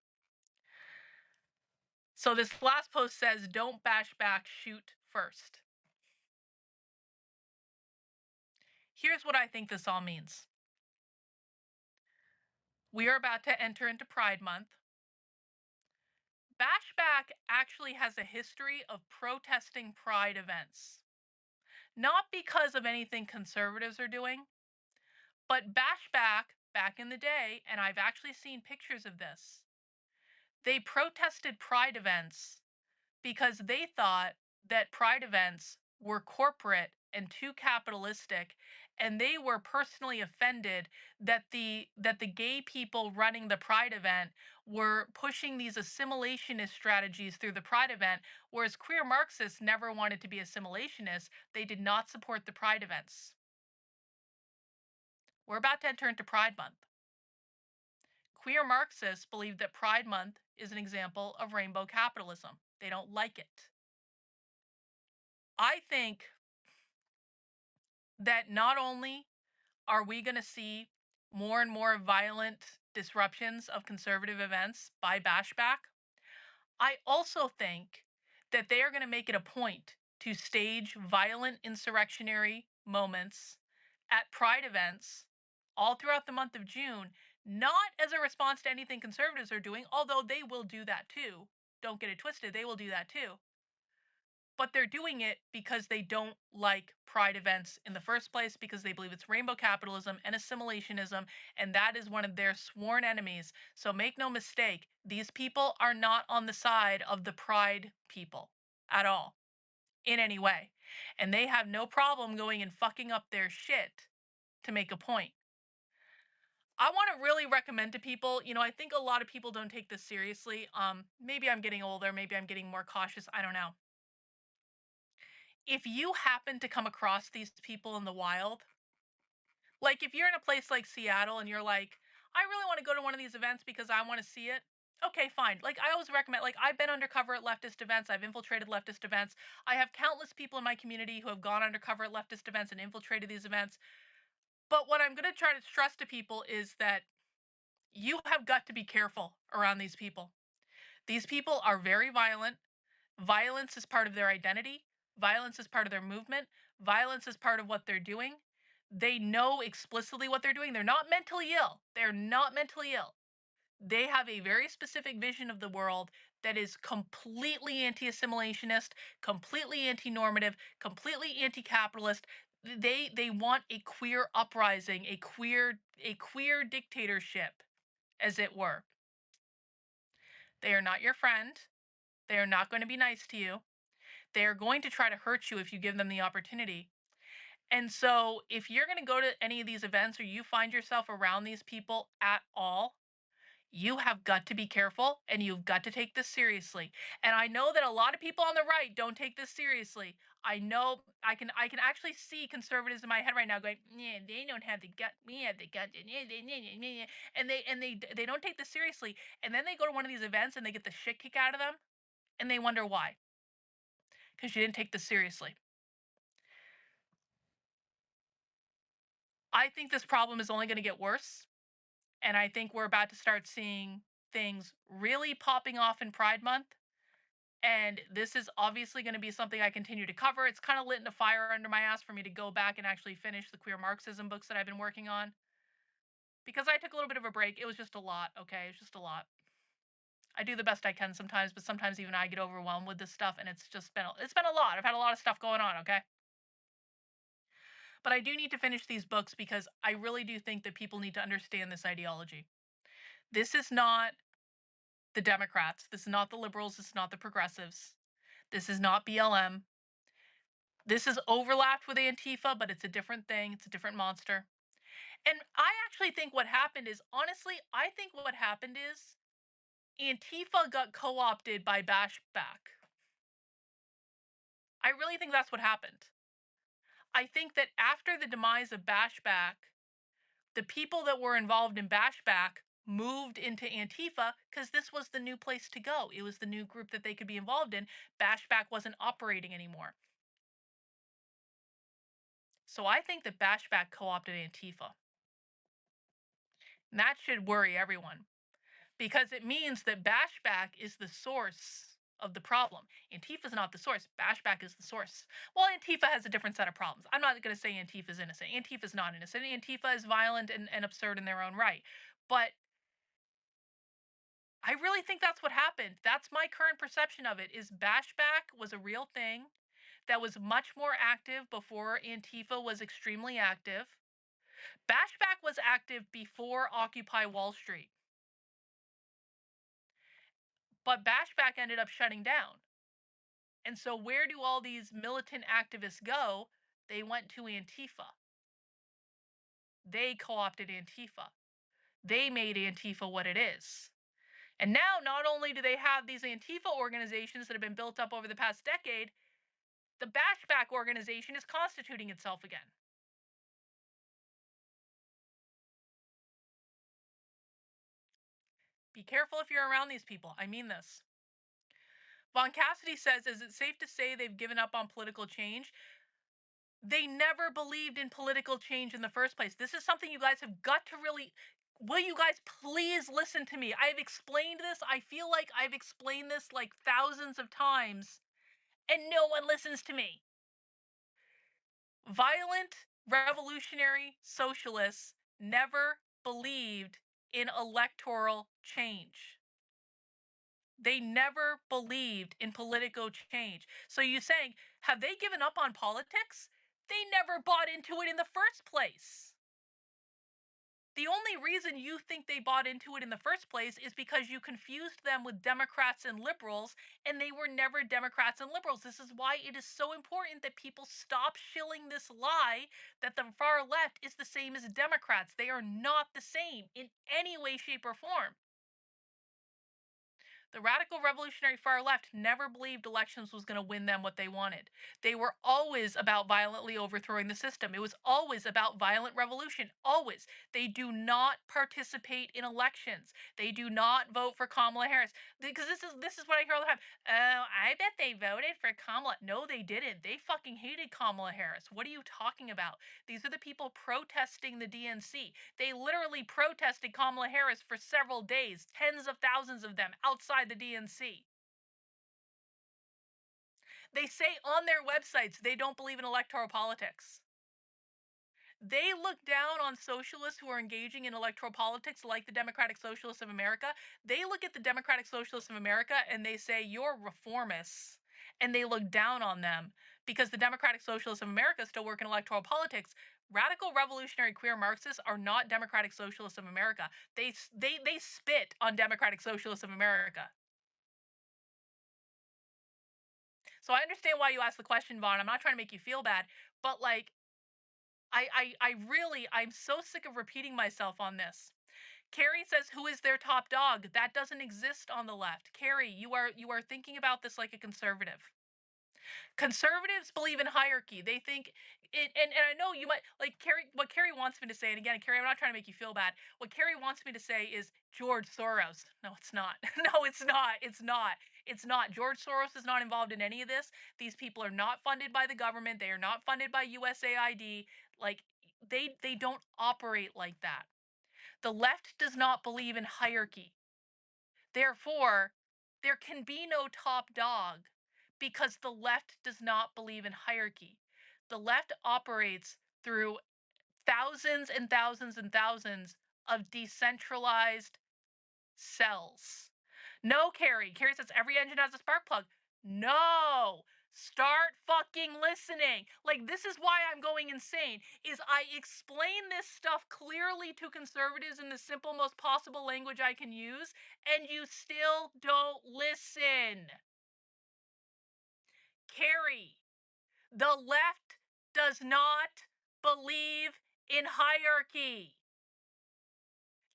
So this last post says, don't bash back, shoot first. Here's what I think this all means. We are about to enter into Pride Month. Bashback actually has a history of protesting Pride events. Not because of anything conservatives are doing, but Bashback, back in the day, and I've actually seen pictures of this, they protested Pride events because they thought that Pride events were corporate and too capitalistic, and they were personally offended that the gay people running the Pride event were pushing these assimilationist strategies through the Pride event, whereas queer Marxists never wanted to be assimilationists. They did not support the Pride events. We're about to enter into Pride Month. Queer Marxists believe that Pride Month is an example of rainbow capitalism. They don't like it. I think that not only are we going to see more and more violent disruptions of conservative events by bashback, I also think that they are going to make it a point to stage violent insurrectionary moments at Pride events all throughout the month of June, not as a response to anything conservatives are doing, although they will do that too. Don't get it twisted, they will do that too. But they're doing it because they don't like Pride events in the first place, because they believe it's rainbow capitalism and assimilationism, and that is one of their sworn enemies. So make no mistake, these people are not on the side of the Pride people at all, in any way. And they have no problem going and fucking up their shit to make a point. I want to really recommend to people, I think a lot of people don't take this seriously. Maybe I'm getting older, maybe I'm getting more cautious, I don't know. If you happen to come across these people in the wild, like if you're in a place like Seattle and you're like, I really want to go to one of these events because I want to see it. Okay, fine. Like I always recommend, like I've been undercover at leftist events, I've infiltrated leftist events. I have countless people in my community who have gone undercover at leftist events and infiltrated these events. But what I'm going to try to stress to people is that you have got to be careful around these people. These people are very violent. Violence is part of their identity. Violence is part of their movement. Violence is part of what they're doing. They know explicitly what they're doing. They're not mentally ill. They're not mentally ill. They have a very specific vision of the world that is completely anti-assimilationist, completely anti-normative, completely anti-capitalist. They want a queer uprising, a queer dictatorship, as it were. They are not your friend. They are not going to be nice to you. They are going to try to hurt you if you give them the opportunity. And so, if you're going to go to any of these events or you find yourself around these people at all, you have got to be careful and you've got to take this seriously. And I know that a lot of people on the right don't take this seriously. I know I can actually see conservatives in my head right now going, yeah, they don't have the gut, we have the gut, and they don't take this seriously. And then they go to one of these events and they get the shit kicked out of them, and they wonder why, because you didn't take this seriously. I think this problem is only going to get worse. And I think we're about to start seeing things really popping off in Pride Month. And this is obviously going to be something I continue to cover. It's kind of lit a fire under my ass for me to go back and actually finish the queer Marxism books that I've been working on. Because I took a little bit of a break. It was just a lot, okay? It's just a lot. I do the best I can sometimes, but sometimes even I get overwhelmed with this stuff, and it's been a lot. I've had a lot of stuff going on, okay? But I do need to finish these books because I really do think that people need to understand this ideology. This is not the Democrats. This is not the liberals. This is not the progressives. This is not BLM. This is overlapped with Antifa, but it's a different thing. It's a different monster. And I actually think what happened is, honestly, I think what happened is Antifa got co-opted by Bashback. I really think that's what happened. I think that after the demise of Bashback, the people that were involved in Bashback moved into Antifa because this was the new place to go. It was the new group that they could be involved in. Bashback wasn't operating anymore. So I think that Bashback co-opted Antifa. And that should worry everyone, because it means that Bashback is the source of the problem. Antifa is not the source. Bashback is the source. Well, Antifa has a different set of problems. I'm not going to say Antifa is innocent. Antifa is not innocent. Antifa is violent and absurd in their own right. But I really think that's what happened. That's my current perception of it, is Bashback was a real thing that was much more active before Antifa was extremely active. Bashback was active before Occupy Wall Street. But Bashback ended up shutting down. And so where do all these militant activists go? They went to Antifa. They co-opted Antifa. They made Antifa what it is. And now not only do they have these Antifa organizations that have been built up over the past decade, the Bashback organization is constituting itself again. Be careful if you're around these people. I mean this. Von Cassidy says, is it safe to say they've given up on political change? They never believed in political change in the first place. This is something you guys have got to really... Will you guys please listen to me? I've explained this. I feel like I've explained this like thousands of times, and no one listens to me. Violent, revolutionary socialists never believed in electoral change. They never believed in political change. So you're saying, have they given up on politics? They never bought into it in the first place. The only reason you think they bought into it in the first place is because you confused them with Democrats and liberals, and they were never Democrats and liberals. This is why it is so important that people stop shilling this lie that the far left is the same as Democrats. They are not the same in any way, shape, or form. The radical revolutionary far left never believed elections was going to win them what they wanted. They were always about violently overthrowing the system. It was always about violent revolution. Always. They do not participate in elections. They do not vote for Kamala Harris. Because this is what I hear all the time. Oh, I bet they voted for Kamala. No, they didn't. They fucking hated Kamala Harris. What are you talking about? These are the people protesting the DNC. They literally protested Kamala Harris for several days, tens of thousands of them outside the DNC. They say on their websites they don't believe in electoral politics. They look down on socialists who are engaging in electoral politics, like the Democratic Socialists of America. They look at the Democratic Socialists of America and they say, you're reformists. And they look down on them because the Democratic Socialists of America still work in electoral politics. Radical revolutionary queer Marxists are not Democratic Socialists of America. They spit on Democratic Socialists of America. So I understand why you asked the question, Vaughn. I'm not trying to make you feel bad, but like, I'm so sick of repeating myself on this. Carrie says, who is their top dog? That doesn't exist on the left. Carrie, you are thinking about this like a conservative. Conservatives believe in hierarchy. They think it, and I know you might like Carrie. What Carrie wants me to say, and again, Carrie, I'm not trying to make you feel bad. What Carrie wants me to say is George Soros. No, it's not. No, it's not. It's not. It's not. George Soros is not involved in any of this. These people are not funded by the government. They are not funded by USAID. Like they don't operate like that. The left does not believe in hierarchy. Therefore, there can be no top dog because the left does not believe in hierarchy. The left operates through thousands and thousands and thousands of decentralized cells. No, Carrie. Carrie says every engine has a spark plug. No. Start fucking listening. Like, this is why I'm going insane. Is I explain this stuff clearly to conservatives in the simple most possible language I can use, and you still don't listen. Carrie, the left does not believe in hierarchy.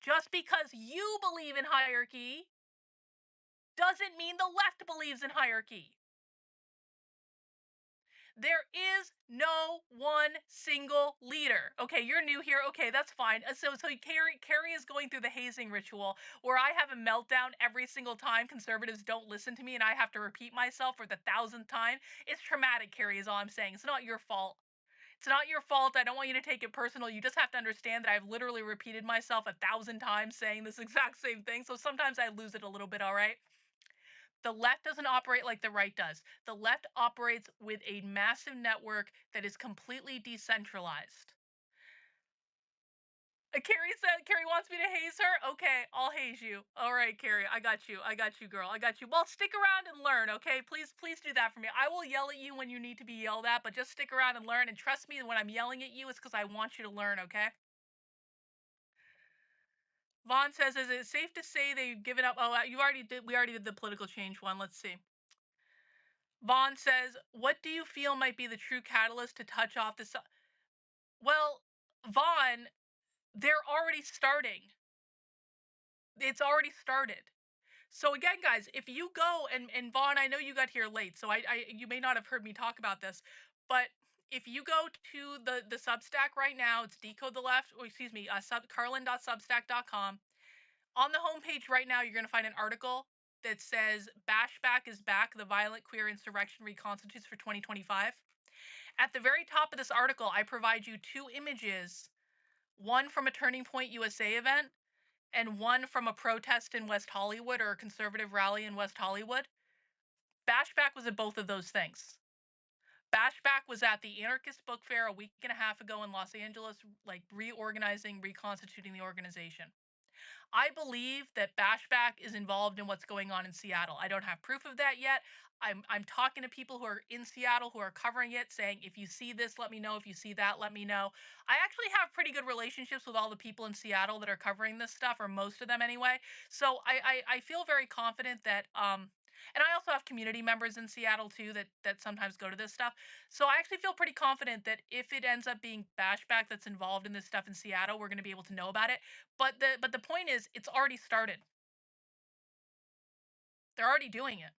Just because you believe in hierarchy doesn't mean the left believes in hierarchy. There is no one single leader. Okay, you're new here. Okay, that's fine. So Carrie is going through the hazing ritual where I have a meltdown every single time conservatives don't listen to me and I have to repeat myself for the thousandth time. It's traumatic, Carrie, is all I'm saying. It's not your fault. It's not your fault. I don't want you to take it personal. You just have to understand that I've literally repeated myself 1,000 times saying this exact same thing. So sometimes I lose it a little bit, all right? The left doesn't operate like the right does. The left operates with a massive network that is completely decentralized. Carrie said, Carrie wants me to haze her? Okay, I'll haze you. All right, Carrie, I got you. I got you, girl. I got you. Well, stick around and learn, okay? Please do that for me. I will yell at you when you need to be yelled at, but just stick around and learn. And trust me, when I'm yelling at you, it's because I want you to learn, okay? Vaughn says, is it safe to say they've given up? Oh, you already did. We already did the political change one. Let's see. Vaughn says, what do you feel might be the true catalyst to touch off this? Well, Vaughn, they're already starting. It's already started. So again, guys, if you go and Vaughn, I know you got here late, so I you may not have heard me talk about this, but if you go to the Substack right now, it's Decode the Left, or excuse me, Karlyn.substack.com. On the homepage right now, you're going to find an article that says Bashback is back, the violent queer insurrection reconstitutes for 2025. At the very top of this article, I provide you two images, one from a Turning Point USA event and one from a protest in West Hollywood or a conservative rally in West Hollywood. Bashback was at both of those things. Bashback was at the Anarchist Book Fair a week and a half ago in Los Angeles, like reorganizing, reconstituting the organization. I believe that Bashback is involved in what's going on in Seattle. I don't have proof of that yet. I'm talking to people who are in Seattle who are covering it, saying, if you see this, let me know. If you see that, let me know. I actually have pretty good relationships with all the people in Seattle that are covering this stuff, or most of them anyway. So I feel very confident that and I also have community members in Seattle too that sometimes go to this stuff. So I actually feel pretty confident that if it ends up being Bashback that's involved in this stuff in Seattle, we're going to be able to know about it. But the point is, it's already started. They're already doing it.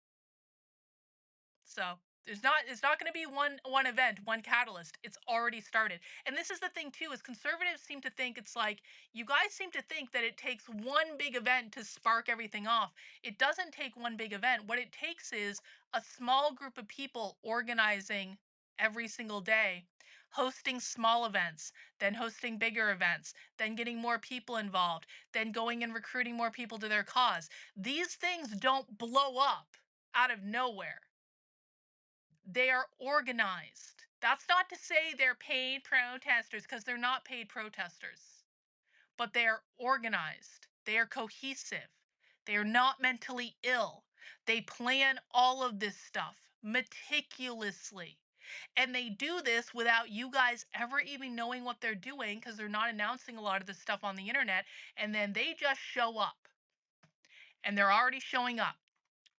So it's not going to be one event, one catalyst. It's already started. And this is the thing too, is conservatives seem to think it's like, you guys seem to think that it takes one big event to spark everything off. It doesn't take one big event. What it takes is a small group of people organizing every single day, hosting small events, then hosting bigger events, then getting more people involved, then going and recruiting more people to their cause. These things don't blow up out of nowhere. They are organized. That's not to say they're paid protesters, because they're not paid protesters, but they are organized. They are cohesive. They are not mentally ill. They plan all of this stuff meticulously. And they do this without you guys ever even knowing what they're doing, because they're not announcing a lot of this stuff on the internet. And then they just show up. And they're already showing up.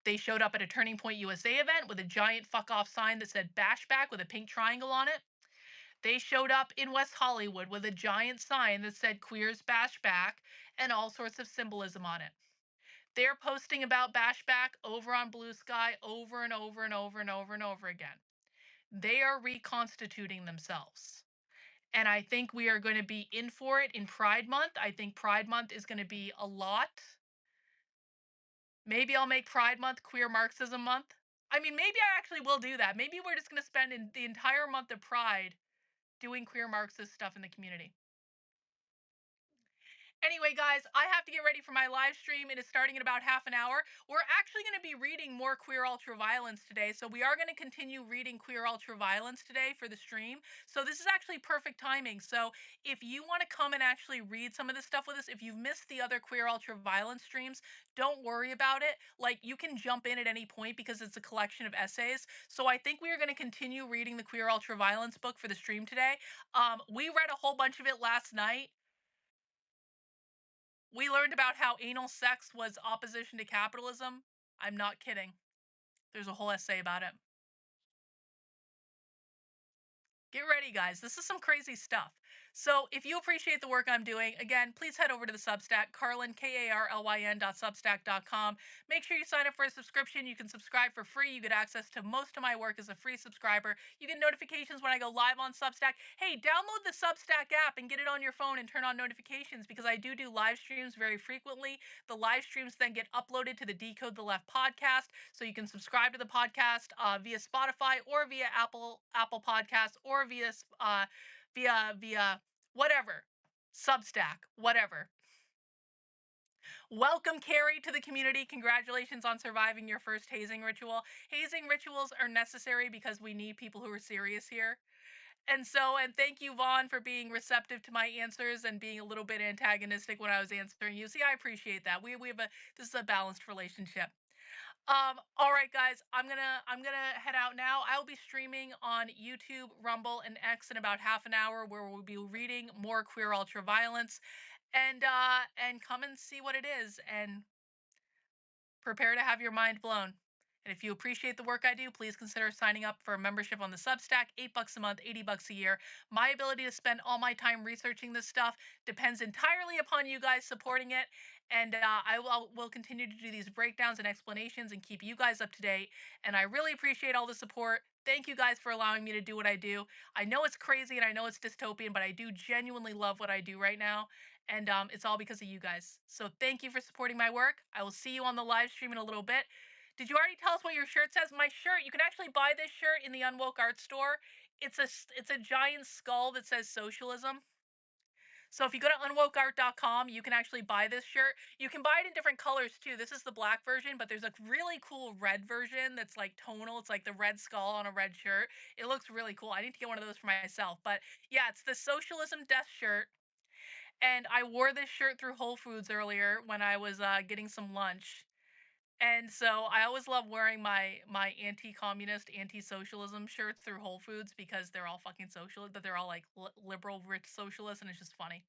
They showed up at a Turning Point USA event with a giant fuck off sign that said Bashback with a pink triangle on it. They showed up in West Hollywood with a giant sign that said Queers Bashback and all sorts of symbolism on it. They're posting about Bashback over on Blue Sky over and over and over and over and over again. They are reconstituting themselves. And I think we are going to be in for it in Pride Month. I think Pride Month is going to be a lot. Maybe I'll make Pride Month Queer Marxism Month. I mean, maybe I actually will do that. Maybe we're just going to spend the entire month of Pride doing queer Marxist stuff in the community. Anyway, guys, I have to get ready for my live stream. It is starting in about half an hour. We're actually going to be reading more queer ultraviolence today. So we are going to continue reading queer ultraviolence today for the stream. So this is actually perfect timing. So if you want to come and actually read some of this stuff with us, if you've missed the other queer ultraviolence streams, don't worry about it. Like, you can jump in at any point because it's a collection of essays. So I think we are going to continue reading the queer ultraviolence book for the stream today. We read a whole bunch of it last night. We learned about how anal sex was opposition to capitalism. I'm not kidding. There's a whole essay about it. Get ready, guys. This is some crazy stuff. So, if you appreciate the work I'm doing, again, please head over to the Substack, Karlyn, Karlyn.substack.com. Make sure you sign up for a subscription. You can subscribe for free. You get access to most of my work as a free subscriber. You get notifications when I go live on Substack. Hey, download the Substack app and get it on your phone and turn on notifications because I do live streams very frequently. The live streams then get uploaded to the Decode the Left podcast, so you can subscribe to the podcast via Spotify or via Apple Podcasts or via whatever, Substack, whatever. Welcome, Carrie, to the community. Congratulations on surviving your first hazing ritual. Hazing rituals are necessary because we need people who are serious here. And thank you, Vaughn, for being receptive to my answers and being a little bit antagonistic when I was answering you. See, I appreciate that. We have a this is a balanced relationship. All right, guys, I'm gonna head out now. I'll be streaming on YouTube, Rumble, and X in about half an hour, where we'll be reading more queer ultraviolence, and come and see what it is, and prepare to have your mind blown. And if you appreciate the work I do, please consider signing up for a membership on the Substack, $8 a month, $80 a year. My ability to spend all my time researching this stuff depends entirely upon you guys supporting it. And will continue to do these breakdowns and explanations and keep you guys up to date. And I really appreciate all the support. Thank you guys for allowing me to do what I do. I know it's crazy and I know it's dystopian, but I do genuinely love what I do right now. And it's all because of you guys. So thank you for supporting my work. I will see you on the live stream in a little bit. Did you already tell us what your shirt says? My shirt, you can actually buy this shirt in the Unwoke Art Store. It's a giant skull that says socialism. So if you go to unwokeart.com, you can actually buy this shirt. You can buy it in different colors too. This is the black version, but there's a really cool red version that's like tonal. It's like the red skull on a red shirt. It looks really cool. I need to get one of those for myself. But yeah, it's the socialism death shirt. And I wore this shirt through Whole Foods earlier when I was getting some lunch. And so I always love wearing my anti-communist, anti-socialism shirts through Whole Foods because they're all fucking socialist, but they're all like liberal, rich socialists, and it's just funny.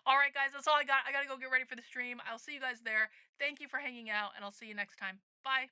All right, guys, that's all I got. I gotta go get ready for the stream. I'll see you guys there. Thank you for hanging out, and I'll see you next time. Bye.